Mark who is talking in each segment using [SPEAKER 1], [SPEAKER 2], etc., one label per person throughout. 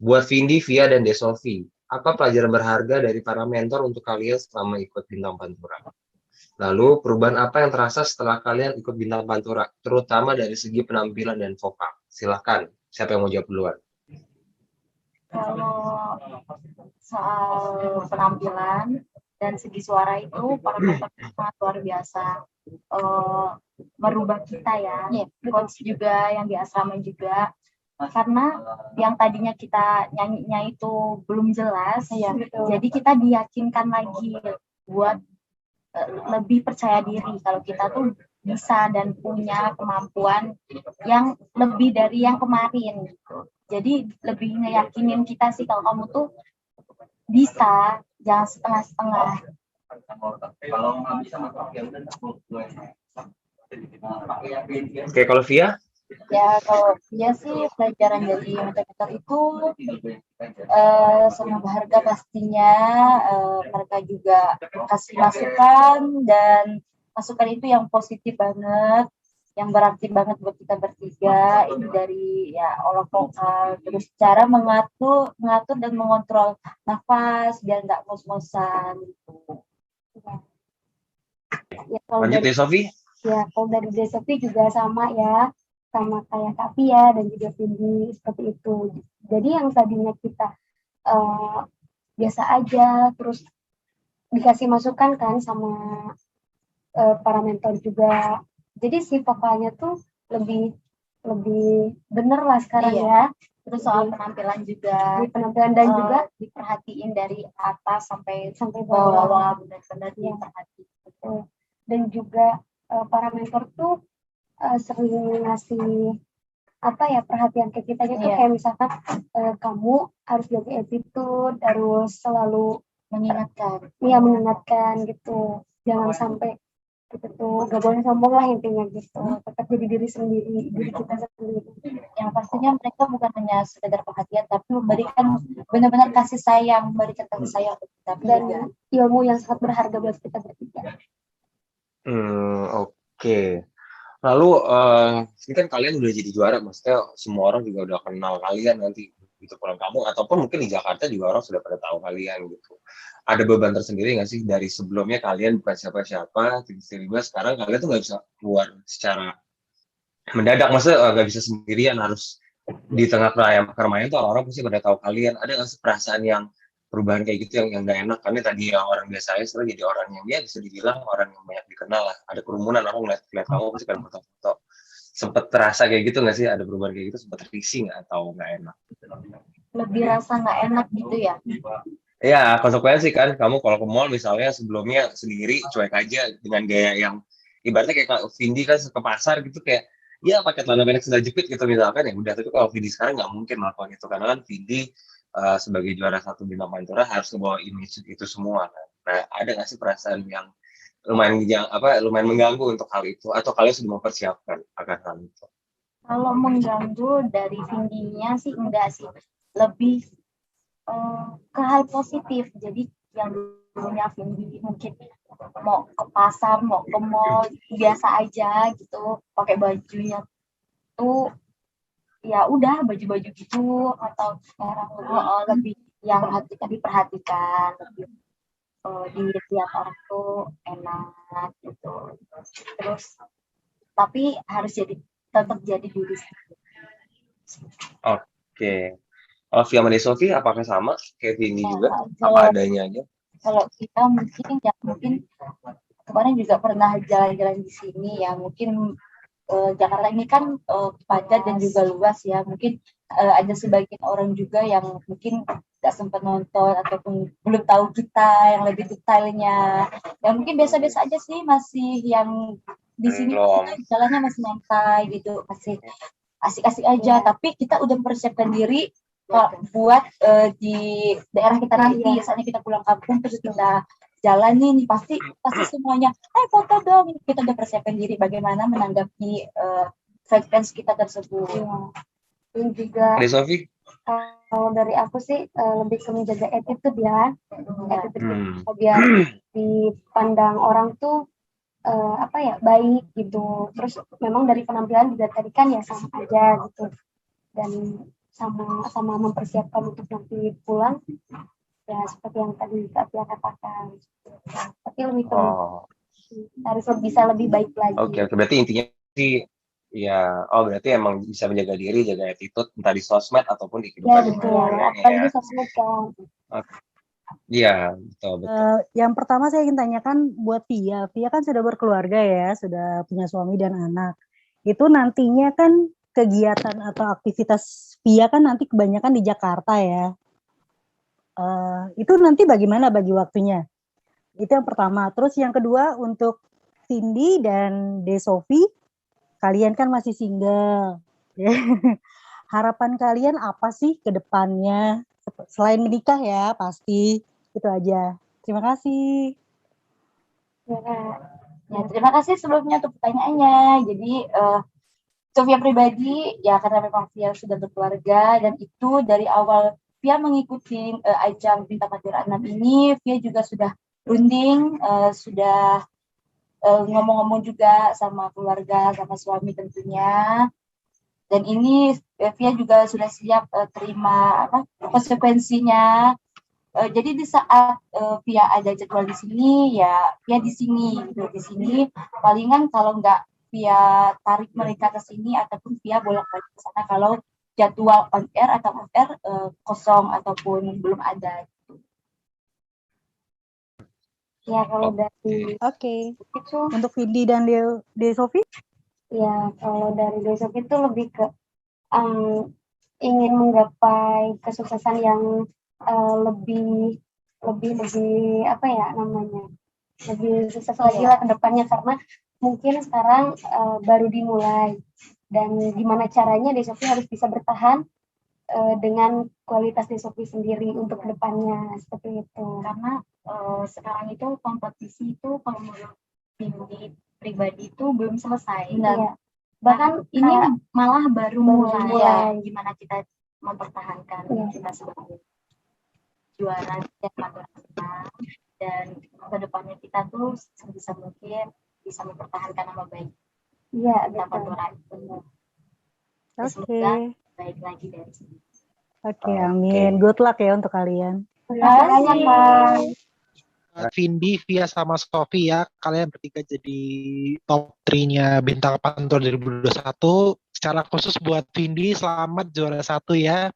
[SPEAKER 1] Buat Vindi, Via, dan Desofi, apa pelajaran berharga dari para mentor untuk kalian selama ikut Bintang Pantura? Lalu, perubahan apa yang terasa setelah kalian ikut Bintang Pantura, terutama dari segi penampilan dan vokal? Silahkan, siapa yang mau jawab duluan?
[SPEAKER 2] Kalau soal penampilan dan segi suara itu para mentor sangat luar biasa. Eh, Merubah kita ya, coach juga yang di asrama juga, karena yang tadinya kita nyanyinya itu belum jelas ya, jadi kita diyakinkan lagi buat lebih percaya diri kalau kita tuh bisa dan punya kemampuan yang lebih dari yang kemarin gitu. Jadi lebih ngeyakinin kita sih kalau kamu tuh bisa, jangan setengah-setengah.
[SPEAKER 1] Oke, kalau Via?
[SPEAKER 2] Ya kalau dia sih pelajaran dari mentor itu sangat berharga pastinya. Mereka juga kasih masukan, dan masukan itu yang positif banget, yang berarti banget buat kita bertiga. Ini dari ya olah vokal, terus cara mengatur dan mengontrol nafas biar nggak ngos-ngosan gitu. Ya,
[SPEAKER 1] Lanjut deh, Sofi.
[SPEAKER 2] kalau dari Desofi juga sama ya, sama kayak Kak Pia dan juga Vindi seperti itu. Jadi yang tadinya kita biasa aja, terus dikasih masukan kan sama para mentor juga. Jadi si vokalnya tuh lebih lebih bener lah sekarang ya. Terus soal penampilan juga, penampilan dan juga diperhatiin dari atas sampai bawah, benar-benar diperhatiin. Dan juga para mentor tuh sering ngasih apa ya perhatian ke kita gitu, kayak misalkan kamu harus jaga attitude, harus selalu mengingatkan gitu, jangan sampai gitu tuh, gak boleh sombong lah intinya gitu, tetap jadi diri kita sendiri. Yang pastinya mereka bukan hanya sekedar perhatian, tapi memberikan benar-benar kasih sayang untuk kita, dan ilmu yang sangat berharga buat kita bertiga.
[SPEAKER 1] Oke. Lalu, ini kan kalian udah jadi juara, maksudnya semua orang juga udah kenal kalian nanti gitu pulang kampung, ataupun mungkin di Jakarta juga orang sudah pada tahu kalian gitu. Ada beban tersendiri nggak sih dari sebelumnya kalian bukan siapa-siapa, tiba-tiba sekarang kalian tuh nggak bisa keluar secara mendadak, maksudnya nggak bisa sendirian, harus di tengah keramaian tuh orang-orang pasti pada tahu kalian. Ada nggak sih perasaan yang perubahan kayak gitu yang nggak enak? Karena tadi yang orang biasa aja sekarang jadi orang yang ya bisa dibilang orang yang banyak dikenal lah. Ada kerumunan, orang ngeliat kamu pasti kan foto-foto. Sempet terasa kayak gitu nggak sih? Ada perubahan kayak gitu? Sempet risih nggak atau nggak enak?
[SPEAKER 2] Lebih rasa nggak enak gitu ya?
[SPEAKER 1] Ya, konsekuensi kan. Kamu kalau ke mall misalnya sebelumnya sendiri cuek aja dengan gaya yang ibaratnya kayak Kak Vindi kan ke pasar gitu kayak ya pakai celana pendek sandal jepit gitu misalkan ya udah, tapi kalau Vindi sekarang nggak mungkin melakukan itu karena kan Vindi sebagai juara satu Bintang Pantura harus membawa image itu semua kan. Nah, ada nggak sih perasaan yang lumayan mengganggu untuk hal itu atau kalian sudah mempersiapkan akan hal itu?
[SPEAKER 2] Kalau mengganggu dari Vindinya sih enggak sih, lebih ke hal positif. Jadi yang dulunya Vindi mungkin mau ke pasar, mau ke mall biasa aja gitu, pakai bajunya tuh ya udah baju-baju gitu, atau sekarang lebih yang diperhatikan, lebih dilihat orang tuh enak gitu. Terus tapi harus tetap jadi diri sendiri.
[SPEAKER 1] Oke. Kalau Via sama Sofi apakah sama kayak Vindi juga? Apa adanya aja?
[SPEAKER 2] Kalau kita mungkin kemarin juga pernah jalan-jalan di sini ya, mungkin Jakarta ini kan padat dan juga luas ya, mungkin ada sebagian orang juga yang mungkin tidak sempat nonton ataupun belum tahu kita yang lebih detailnya, ya mungkin biasa-biasa aja sih, masih yang di sini kita jalannya masih santai gitu, masih asik-asik aja, tapi kita udah mempersiapkan diri buat di daerah kita nanti, saatnya kita pulang kampung terus kita jalan nih pasti semuanya foto dong, kita udah persiapkan diri bagaimana menanggapi fans kita tersebut. Dan juga
[SPEAKER 1] Sofi?
[SPEAKER 2] kalau dari aku sih lebih ke menjaga attitude ya, biar dipandang orang tuh baik gitu. Terus memang dari penampilan juga tadi kan ya sama aja gitu, dan
[SPEAKER 3] sama mempersiapkan untuk nanti pulang ya seperti yang tadi Kak Pia katakan. Tapi lebih ke harus bisa lebih baik lagi.
[SPEAKER 1] Oke, berarti intinya sih ya, berti emang bisa menjaga diri, jaga attitude entah di sosmed ataupun di
[SPEAKER 3] Ya
[SPEAKER 1] kehidupan
[SPEAKER 3] betul, apalagi sosmed kan.
[SPEAKER 1] Iya, betul.
[SPEAKER 4] Yang pertama saya ingin tanyakan buat Via. Via kan sudah berkeluarga ya, sudah punya suami dan anak. Itu nantinya kan kegiatan atau aktivitas Via kan nanti kebanyakan di Jakarta ya. Itu nanti bagaimana bagi waktunya? Itu yang pertama. Terus yang kedua untuk Cindy dan Desofi, kalian kan masih single. Harapan kalian apa sih ke depannya? Selain menikah ya, pasti. Itu aja. Terima kasih.
[SPEAKER 2] Ya, terima kasih sebelumnya untuk pertanyaannya. Jadi, Sofia pribadi, ya karena memang Via sudah berkeluarga, dan itu dari awal Via mengikuti ajang Bintang Pantura 6 ini, Via juga sudah runding, sudah ngomong-ngomong juga sama keluarga, sama suami tentunya. Dan ini Via juga sudah siap terima konsekuensinya. Jadi di saat Via ada jadwal di sini, ya Via di sini, gitu. Di sini palingan kalau nggak Via tarik mereka ke sini ataupun Via bolak-balik ke sana kalau jadwal on air atau off air kosong ataupun belum ada. Gitu.
[SPEAKER 3] Ya kalau dari
[SPEAKER 4] itu untuk Vindi dan Desofi?
[SPEAKER 3] Ya kalau dari Desofi itu lebih ke ingin menggapai kesuksesan yang lebih apa ya namanya, lebih sukses lagi lah ke depannya, karena mungkin sekarang baru dimulai, dan gimana caranya Desofi harus bisa bertahan dengan kualitas Desofi sendiri untuk ke depannya, seperti itu.
[SPEAKER 2] Karena sekarang itu kompetisi itu kalau menurut Cindy pribadi itu belum selesai.
[SPEAKER 3] Iya. Bahkan
[SPEAKER 2] ini malah baru mulai. Ya, gimana kita mempertahankan kita sebagai juara dan kedepannya kita tuh sebisa mungkin bisa mempertahankan nama baik.
[SPEAKER 3] Iya,
[SPEAKER 2] Pantura itu.
[SPEAKER 4] Oke.
[SPEAKER 2] Baik lagi dari sini.
[SPEAKER 4] Oke, amin. Good luck ya untuk kalian.
[SPEAKER 3] Terima kasih, Pak.
[SPEAKER 5] Vindi, Via sama Sofi ya, kalian bertiga jadi top 3-nya Bintang Pantura 2021. Secara khusus buat Vindi, selamat juara 1 ya.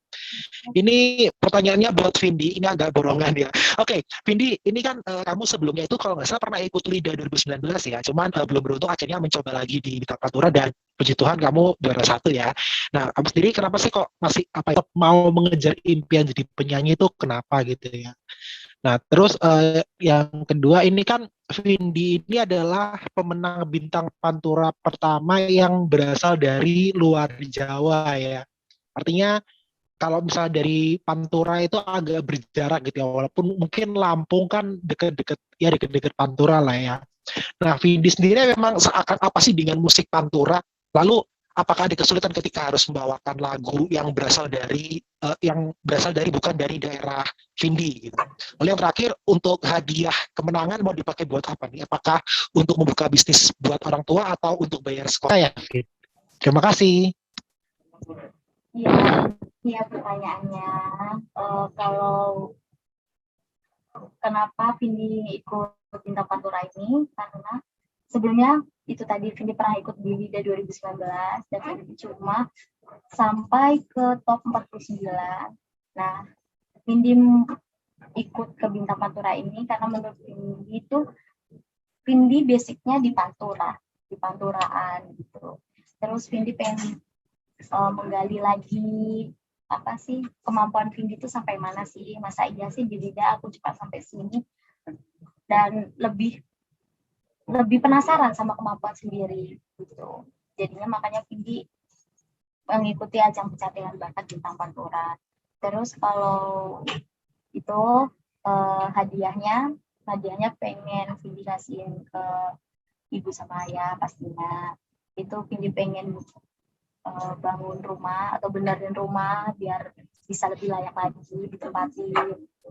[SPEAKER 5] Ini pertanyaannya buat Vindi, ini agak borongan ya. Oke, Vindi, ini kan kamu sebelumnya itu kalau nggak salah pernah ikut LIDA 2019 ya, cuman belum beruntung akhirnya mencoba lagi di Bintang Pantura dan puji Tuhan kamu juara 1 ya. Nah, kamu sendiri kenapa sih kok masih mau mengejar impian jadi penyanyi itu kenapa gitu ya? Nah, terus yang kedua ini kan Vindi ini adalah pemenang Bintang Pantura pertama yang berasal dari luar Jawa ya. Artinya kalau misalnya dari Pantura itu agak berjarak gitu ya, walaupun mungkin Lampung kan deket-deket Pantura lah ya. Nah, Vindi sendiri memang seakan apa sih dengan musik Pantura? Lalu apakah ada kesulitan ketika harus membawakan lagu yang berasal dari bukan dari daerah Vindi gitu. Lalu yang terakhir untuk hadiah kemenangan mau dipakai buat apa nih? Apakah untuk membuka bisnis buat orang tua atau untuk bayar sekolah ya? Terima kasih.
[SPEAKER 2] Iya pertanyaannya kalau kenapa Vindi ikut Bintang Pantura ini, karena sebelumnya itu tadi Vindi pernah ikut di LIDA 2019 dan Vindi cuma sampai ke top 49. Nah, Vindi ikut ke Bintang Pantura ini karena menurut Vindi itu Vindi basicnya di Pantura, di Panturaan gitu. Terus Vindi pengen menggali lagi apa sih kemampuan Vindi itu sampai mana sih, masa iya sih di LIDA aku cepat sampai sini, dan lebih penasaran sama kemampuan sendiri gitu. Jadinya makanya Vindi mengikuti ajang pencarian bakat Bintang Pantura. Terus kalau itu hadiahnya pengen Vindi kasihin ke ibu sama ayah pastinya. Itu Vindi pengen bangun rumah atau benerin rumah biar bisa lebih layak lagi ditempati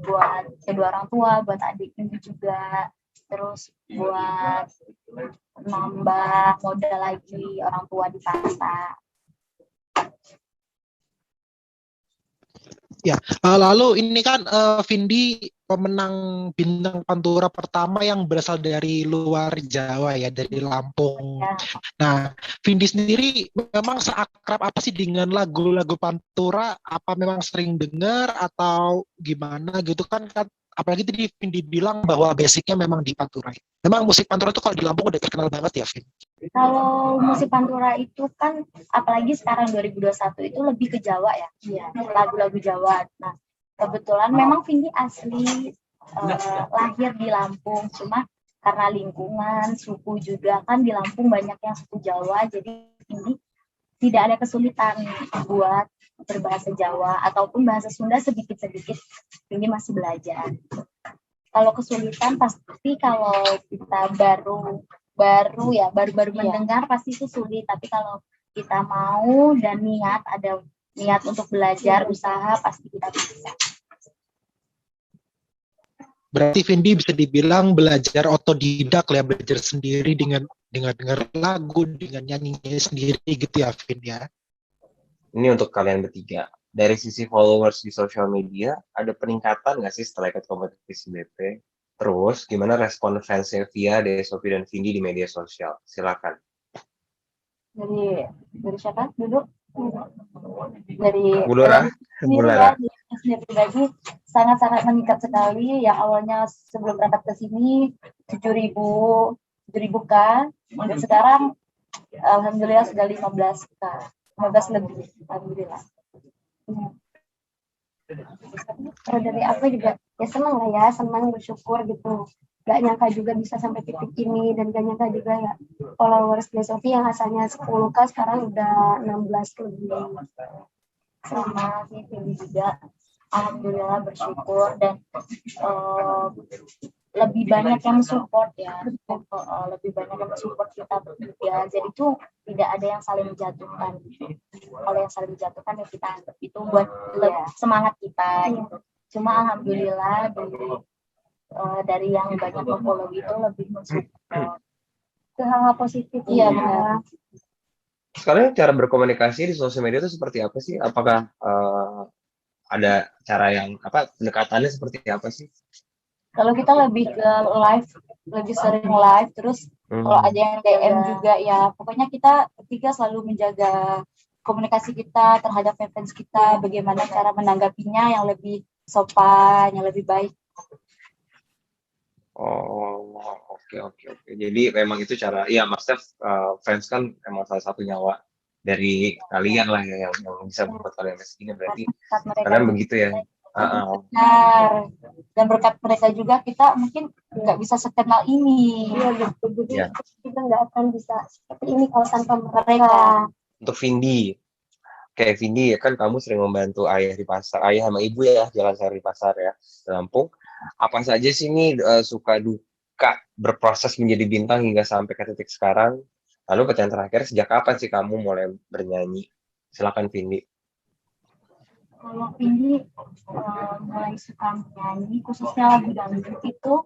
[SPEAKER 2] buat kedua orang tua, buat adik Vindi juga. Terus buat nambah modal lagi orang tua di Pasta.
[SPEAKER 5] Lalu ini kan Vindi pemenang bintang Pantura pertama yang berasal dari luar Jawa ya, dari Lampung.
[SPEAKER 2] Ya.
[SPEAKER 5] Nah, Vindi sendiri memang seakrab apa sih dengan lagu-lagu Pantura? Apa memang sering dengar atau gimana gitu kan? Apalagi tadi Vindi bilang bahwa basicnya memang di Pantura. Memang musik Pantura itu kalau di Lampung udah terkenal banget ya, Vin?
[SPEAKER 2] Kalau musik Pantura itu kan, apalagi sekarang 2021 itu lebih ke Jawa ya, lagu-lagu Jawa. Nah, kebetulan memang Vindi asli lahir di Lampung, cuma karena lingkungan, suku juga kan di Lampung banyak yang suku Jawa, jadi Vindi tidak ada kesulitan buat berbahasa Jawa ataupun bahasa Sunda sedikit-sedikit Vindi masih belajar. Kalau kesulitan pasti kalau kita baru mendengar pasti itu sulit, tapi kalau kita mau dan ada niat untuk belajar, usaha, pasti kita bisa.
[SPEAKER 5] Berarti Vindi bisa dibilang belajar otodidak ya, belajar sendiri dengan dengar lagu, dengan nyanyinya sendiri gitu ya, Vin ya.
[SPEAKER 1] Ini untuk kalian bertiga. Dari sisi followers di sosial media, ada peningkatan nggak sih setelah ikut kompetisi BP? Terus, gimana respon fansnya Via, Sophie, dan Vindi di media sosial? Silakan.
[SPEAKER 2] Dari siapa dulu? Dari
[SPEAKER 1] Bulara.
[SPEAKER 2] pribadi sangat-sangat meningkat sekali. Yang awalnya sebelum berangkat ke sini 7.000 kan, untuk sekarang alhamdulillah sudah 15 lebih, alhamdulillah.
[SPEAKER 3] Kalau dari aku juga ya senang lah ya, senang, bersyukur gitu. Gak nyangka juga bisa sampai titik ini, dan gak nyangka juga ya followers Sophie yang asalnya 10K sekarang udah 16 lebih.
[SPEAKER 2] Sama sih Vindi juga, alhamdulillah bersyukur, dan lebih banyak yang support ya, lebih banyak yang support kita bertiga, jadi tuh tidak ada yang saling menjatuhkan. Kalau yang saling menjatuhkan ya kita anggap itu buat semangat kita gitu. Cuma alhamdulillah dari yang banyak follow itu lebih mensupport
[SPEAKER 3] ke hal-hal positif.
[SPEAKER 2] Iya,
[SPEAKER 3] benar.
[SPEAKER 1] Sekarang cara berkomunikasi di sosial media itu seperti apa sih? Apakah ada cara yang pendekatannya seperti apa sih?
[SPEAKER 2] Kalau kita lebih ke live, lebih sering live, terus kalau ada yang DM juga ya, pokoknya kita ketiga selalu menjaga komunikasi kita terhadap fans kita, bagaimana cara menanggapinya yang lebih sopan, yang lebih baik.
[SPEAKER 1] Oh, oke. Jadi memang itu cara, ya maksudnya fans kan emang salah satu nyawa dari kalian lah ya, yang bisa membuat kalian segini, berarti kalian begitu ya.
[SPEAKER 2] Benar. Dan berkat mereka juga kita mungkin nggak bisa sekenal ini.
[SPEAKER 3] Iya, betul. Jadi kita nggak akan bisa seperti ini kalau tanpa mereka.
[SPEAKER 1] Untuk Vindi, kayak Vindi ya kan, kamu sering membantu ayah di pasar, ayah sama ibu ya jalan sehari di pasar ya di Lampung. Apa saja sih ini suka duka berproses menjadi bintang hingga sampai ke titik sekarang? Lalu pertanyaan terakhir, sejak kapan sih kamu mulai bernyanyi? Silakan Vindi.
[SPEAKER 2] Kalau Vindi mulai suka menyanyi, khususnya lagu dangdut itu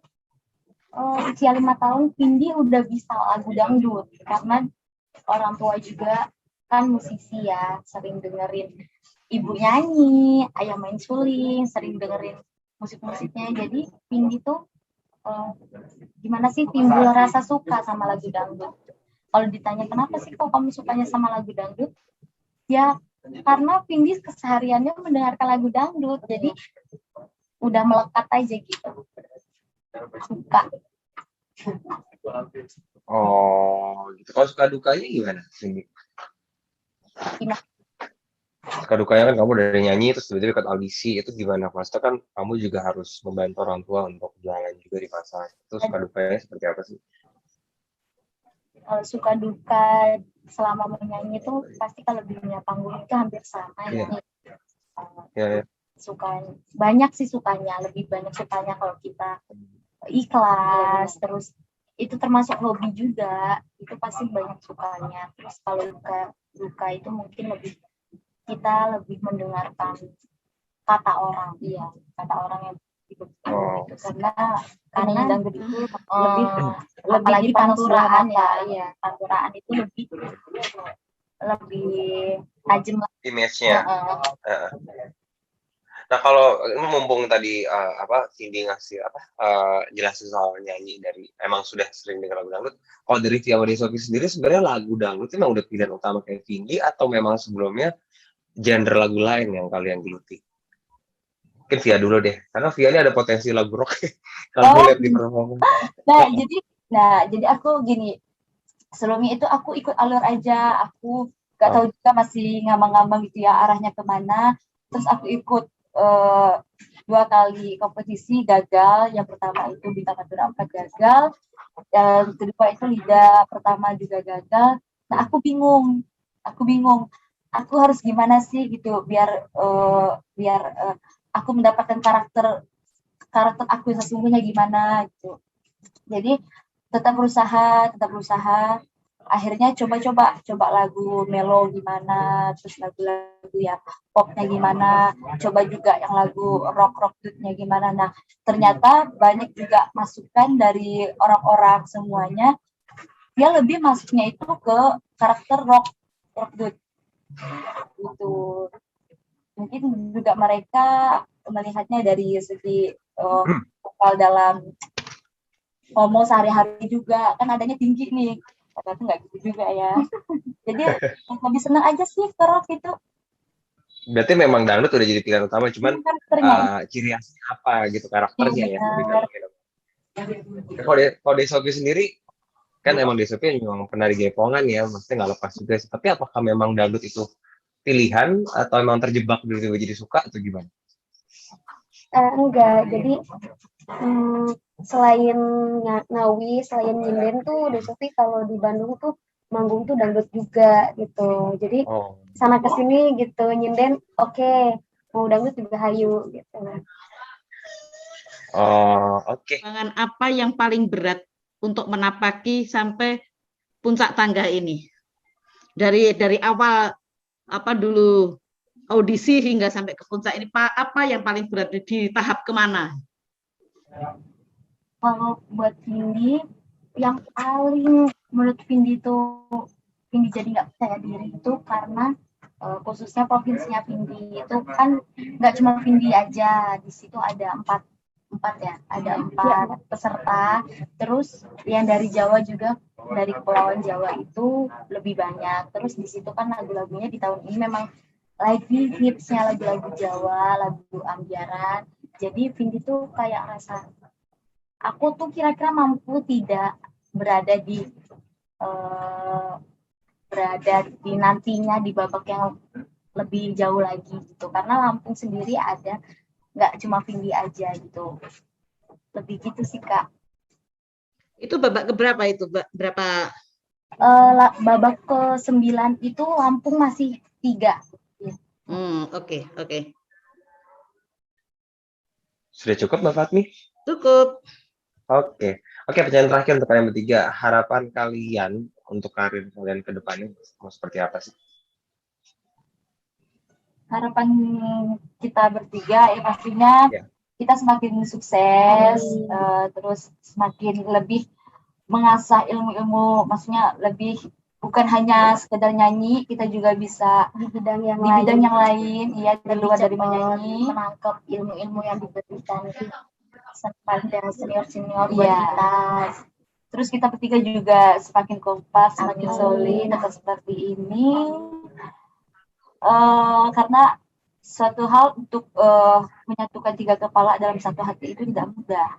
[SPEAKER 2] usia 5 tahun, Vindi udah bisa lagu dangdut, karena orang tua juga kan musisi ya, sering dengerin ibu nyanyi, ayah main suling, sering dengerin musik-musiknya. Jadi Vindi tuh gimana sih timbul rasa suka sama lagu dangdut. Kalau ditanya kenapa sih kok kamu sukanya sama lagu dangdut, ya karena Vindi kesehariannya mendengarkan lagu dangdut, jadi udah melekat aja gitu, suka.
[SPEAKER 1] Oh, gitu. Kalau suka dukanya gimana, Vindi? Suka dukanya kan kamu dari nyanyi terus tiba-tiba ikut audisi, itu gimana? Maksudnya kan kamu juga harus membantu orang tua untuk jalan juga di pasar. Itu suka dukanya seperti apa sih?
[SPEAKER 2] Kalau suka duka selama menyanyi itu pasti kalau dunia panggung itu hampir sama ya. Suka banyak sih, sukanya lebih banyak sukanya kalau kita ikhlas, terus itu termasuk hobi juga, itu pasti banyak sukanya. Terus kalau duka itu mungkin kita lebih mendengarkan kata orang yang karena dangdut itu lebih di panturaan ya, panturaan itu lebih tajam
[SPEAKER 1] image-nya. Nah kalau ini mumpung tadi Cindy ngasih jelasin soal nyanyi dari emang sudah sering dengar lagu dangdut. Kalau dari Via Sofi sendiri sebenarnya lagu dangdut itu memang udah pilihan utama kayak Cindy atau memang sebelumnya genre lagu lain yang kalian geluti? Mungkin Via dulu deh, karena Via ini ada potensi lagu rock kalau gue
[SPEAKER 2] Oh,
[SPEAKER 1] lihat di performa.
[SPEAKER 2] jadi aku gini, sebelumnya itu aku ikut alur aja, aku gak tahu juga masih ngambang-ngambang gitu ya arahnya kemana. Terus aku ikut 2 kali kompetisi gagal. Yang pertama itu Bintang Madura 4 gagal, yang kedua itu Lida pertama juga gagal. Nah aku bingung, aku harus gimana sih gitu biar aku mendapatkan karakter aku yang sesungguhnya gimana gitu. Jadi tetap berusaha, akhirnya coba lagu melo gimana, terus lagu-lagu yang popnya gimana, coba juga yang lagu rock dutnya gimana. Nah ternyata banyak juga masukan dari orang-orang semuanya, dia lebih masuknya itu ke karakter rock dut gitu. Mungkin juga mereka melihatnya dari segi vokal dalam ngomong sehari-hari juga kan adanya tinggi nih, tapi nggak gitu juga ya. Jadi lebih senang aja sih ke rock itu.
[SPEAKER 1] Berarti memang dangdut udah jadi pilihan utama, cuman
[SPEAKER 2] Karakternya.
[SPEAKER 1] ciri khasnya apa gitu, karakternya ya.
[SPEAKER 2] Benar.
[SPEAKER 1] Kalau Desofi sendiri, kan emang Desofi memang pernah di Gepongan ya, maksudnya nggak lepas juga sih. Tapi apakah memang dangdut itu pilihan atau emang terjebak dulu jadi suka atau gimana?
[SPEAKER 3] Enggak, jadi selain Ngawi, selain nyinden tuh Desofi kalau di Bandung tuh manggung tuh dangdut juga gitu. Jadi sana kesini gitu nyinden, oke, mau dangdut juga hayu gitu.
[SPEAKER 1] Oke.
[SPEAKER 6] Tantangan apa yang paling berat untuk menapaki sampai puncak tangga ini? Dari awal dulu audisi hingga sampai ke puncak ini, Pak, apa yang paling berat di tahap kemana?
[SPEAKER 2] Kalau buat Vindi, yang paling menurut Vindi jadi nggak percaya diri itu karena khususnya provinsinya Vindi itu kan nggak cuma Vindi aja, di situ ada empat peserta. Terus yang dari Jawa juga, dari Kepulauan Jawa itu lebih banyak. Terus di situ kan lagu-lagunya di tahun ini memang lagi hitsnya lagu-lagu Jawa, lagu ambiaran. Jadi Vindi tuh kayak rasa, aku tuh kira-kira mampu tidak berada di nantinya di babak yang lebih jauh lagi gitu. Karena Lampung sendiri ada, nggak cuma Vindi aja gitu. Lebih gitu sih Kak.
[SPEAKER 6] Itu babak keberapa itu? Berapa?
[SPEAKER 2] Babak ke-9 itu Lampung masih 3.
[SPEAKER 6] Oke.
[SPEAKER 1] Sudah cukup Mbak Fatmi?
[SPEAKER 6] Cukup.
[SPEAKER 1] Oke, pertanyaan terakhir untuk kalian bertiga. Harapan kalian untuk karir kalian ke depannya mau seperti apa sih?
[SPEAKER 2] Harapan kita bertiga ya pastinya kita semakin sukses, terus semakin lebih mengasah ilmu-ilmu, maksudnya lebih bukan hanya sekedar nyanyi, kita juga bisa
[SPEAKER 3] di bidang yang
[SPEAKER 2] lain, iya, di luar dari menyanyi, menangkap ilmu-ilmu yang diberikan pada senior-senior buat kita. Terus kita bertiga juga semakin kompak, semakin solid, tetap seperti ini. Karena suatu hal untuk menyatukan 3 kepala dalam satu hati itu tidak mudah.